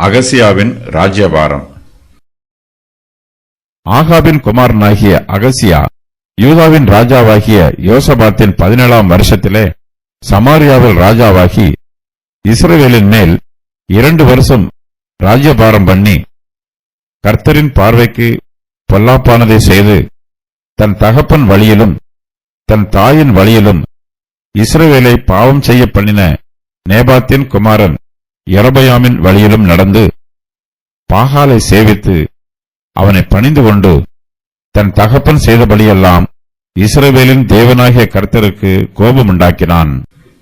அகசியாவின் ராஜ்யபாரம். ஆகாபின் குமாரனாகிய அகசியா யூதாவின் ராஜாவாகிய யோசபாத்தின் 17ஆம் வருஷத்திலே சமாரியாவில் ராஜாவாகி இஸ்ரவேலின் மேல் 2 வருஷம் ராஜ்யபாரம் பண்ணி கர்த்தரின் பார்வைக்கு பொல்லாப்பானதை செய்து தன் தகப்பன் வழியிலும் தன் தாயின் வழியிலும் இஸ்ரவேலை பாவம் செய்ய பண்ணின நேபாத்தின் குமாரன் யெரொபெயாமின் வழியிலும் நடந்து பாகாலை சேவித்து அவனை பணிந்து கொண்டு தன் தகப்பன் செய்தபடியெல்லாம் இஸ்ரவேலின் தேவனாகிய கர்த்தருக்கு கோபமுண்டாக்கினான்.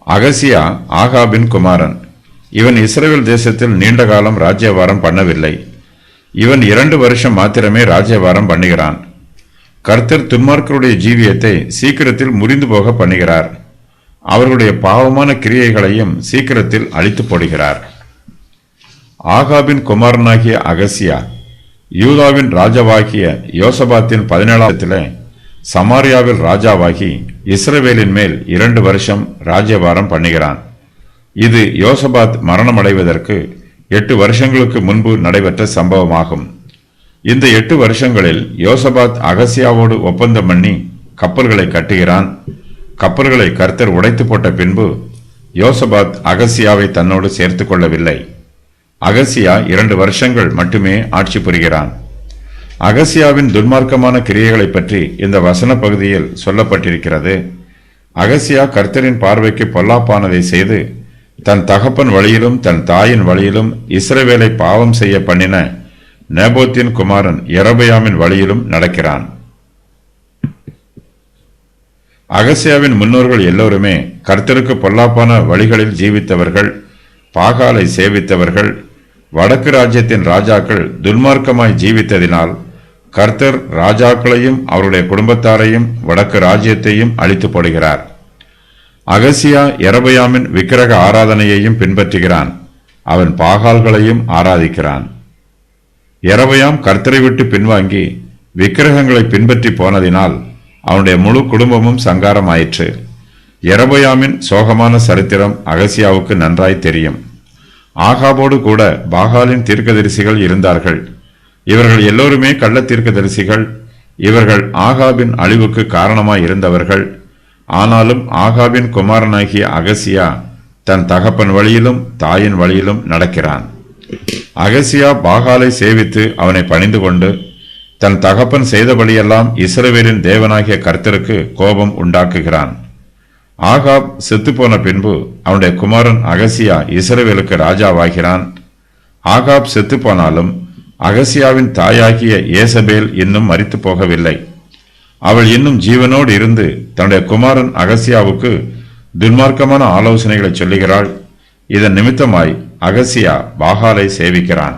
அகசியா ஆகாபின் குமாரன். இவன் இஸ்ரவேல் தேசத்தில் நீண்ட காலம் ராஜ்யபாரம் பண்ணவில்லை. இவன் 2 வருஷம் மாத்திரமே ராஜ்யபாரம் பண்ணுகிறான். கர்த்தர் துன்மார்க்கருடைய ஜீவியத்தை சீக்கிரத்தில் முறிந்து போக பண்ணுகிறார். அவர்களுடைய பாவமான கிரியைகளையும் சீக்கிரத்தில் அழித்து போடுகிறார். ஆகாபின் குமாரனாகிய அகசியா யூதாவின் ராஜாவாகிய யோசபாத்தின் 17ஆம் சமாரியாவில் ராஜாவாகி இஸ்ரவேலின் மேல் 2 வருஷம் ராஜ்யபாரம் பண்ணுகிறான். இது யோசபாத் மரணமடைவதற்கு 8 வருஷங்களுக்கு முன்பு நடைபெற்ற சம்பவமாகும். இந்த 8 வருஷங்களில் யோசபாத் அகசியாவோடு ஒப்பந்தம் பண்ணி கப்பல்களை கட்டுகிறான். கப்பல்களை கர்த்தர் உடைத்து போட்ட பின்பு யோசபாத் அகசியாவை தன்னோடு சேர்த்து கொள்ளவில்லை. அகசியா 2 வருஷங்கள் மட்டுமே ஆட்சி புரிகிறான். அகசியாவின் துன்மார்க்கமான கிரியைகளை பற்றி இந்த வசன பகுதியில் சொல்லப்பட்டிருக்கிறது. அகசியா கர்த்தரின் பார்வைக்கு பொல்லாப்பானதை செய்து தன் தகப்பன் வழியிலும் தன் தாயின் வழியிலும் இஸ்ரவேலை பாவம் செய்ய பண்ணின நேபாத்தின் குமாரன் யெரொபெயாமின் வழியிலும் நடக்கிறான். அகசியாவின் முன்னோர்கள் எல்லோருமே கர்த்தருக்கு பொல்லாப்பான வழிகளில் ஜீவித்தவர்கள், பாகாலை சேவித்தவர்கள். வடக்கு ராஜ்யத்தின் ராஜாக்கள் துன்மார்க்கமாய் ஜீவித்ததினால் கர்த்தர் ராஜாக்களையும் அவருடைய குடும்பத்தாரையும் வடக்கு ராஜ்யத்தையும் அழித்து போடுகிறார். அகசியா யெரொபெயாமின் விக்கிரக ஆராதனையையும் பின்பற்றுகிறான். அவன் பாகால்களையும் ஆராதிக்கிறான். யெரொபெயாம் கர்த்தரை விட்டு பின்வாங்கி விக்கிரகங்களை பின்பற்றி போனதினால் அவனுடைய முழு குடும்பமும் சங்காரமாயிற்று. யெரொபெயாமின் சோகமான சரித்திரம் அகசியாவுக்கு நன்றாய் தெரியும். ஆகாபோடு கூட பாகாலின் தீர்க்கதரிசிகள் இருந்தார்கள். இவர்கள் எல்லோருமே கள்ள தீர்க்கதரிசிகள். இவர்கள் ஆகாபின் அழிவுக்கு காரணமாய் இருந்தவர்கள். ஆனாலும் ஆகாபின் குமாரனாகிய அகசியா தன் தகப்பன் வழியிலும் தாயின் வழியிலும் நடக்கிறான். அகசியா பாகாலை சேவித்து அவனை பணிந்து கொண்டு தன் தகப்பன் செய்தபடியெல்லாம் இஸ்ரவேலின் தேவனாகிய கர்த்தருக்கு கோபம் உண்டாக்குகிறான். ஆகாப் செத்துப்போன பின்பு அவனுடைய குமாரன் அகசியா இஸ்ரவேலுக்கு ராஜாவாகிறான். ஆகாப் செத்துப்போனாலும் அகசியாவின் தாயாகிய ஏசபேல் இன்னும் மரித்து போகவில்லை. அவள் இன்னும் ஜீவனோடு இருந்து தன்னுடைய குமாரன் அகசியாவுக்கு துன்மார்க்கமான ஆலோசனைகளை சொல்லுகிறாள். இதன் நிமித்தமாய் அகசியா பாகாலை சேவிக்கிறான்.